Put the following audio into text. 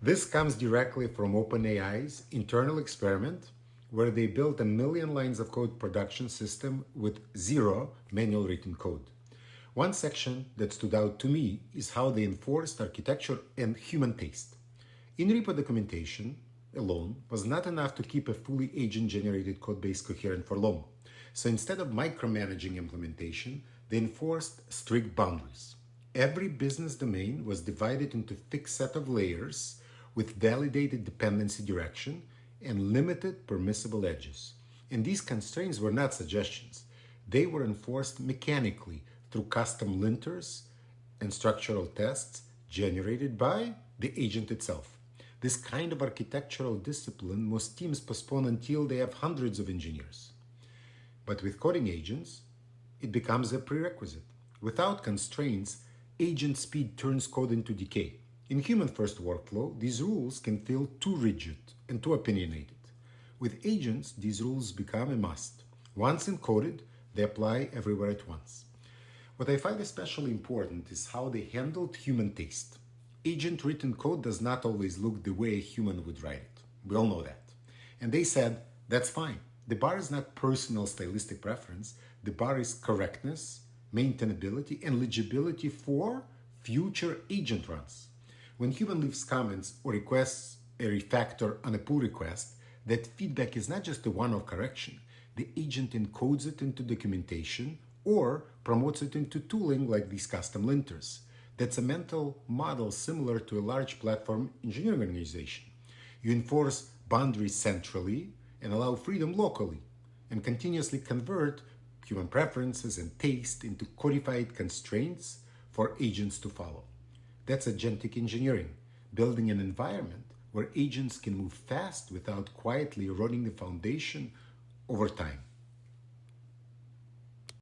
This comes directly from OpenAI's internal experiment, where they built a million lines of code production system with zero manual written code. One section that stood out to me is how they enforced architecture and human taste. In repo documentation alone was not enough to keep a fully agent-generated codebase coherent for long. So instead of micromanaging implementation, they enforced strict boundaries. Every business domain was divided into a fixed set of layers with validated dependency direction and limited permissible edges. And these constraints were not suggestions. They were enforced mechanically through custom linters and structural tests generated by the agent itself. This kind of architectural discipline most teams postpone until they have hundreds of engineers. But with coding agents, it becomes a prerequisite. Without constraints, agent speed turns code into decay. In human-first workflow, these rules can feel too rigid and too opinionated. With agents, these rules become a must. Once encoded, they apply everywhere at once. What I find especially important is how they handled human taste. Agent-written code does not always look the way a human would write it. We all know that. And they said, that's fine. The bar is not personal stylistic preference. The bar is correctness, maintainability, and legibility for future agent runs. When human leaves comments or requests a refactor on a pull request, that feedback is not just a one-off correction. The agent encodes it into documentation or promotes it into tooling like these custom linters. That's a mental model similar to a large platform engineering organization. You enforce boundaries centrally and allow freedom locally, and continuously convert human preferences and taste into codified constraints for agents to follow. That's agentic engineering, building an environment where agents can move fast without quietly eroding the foundation over time.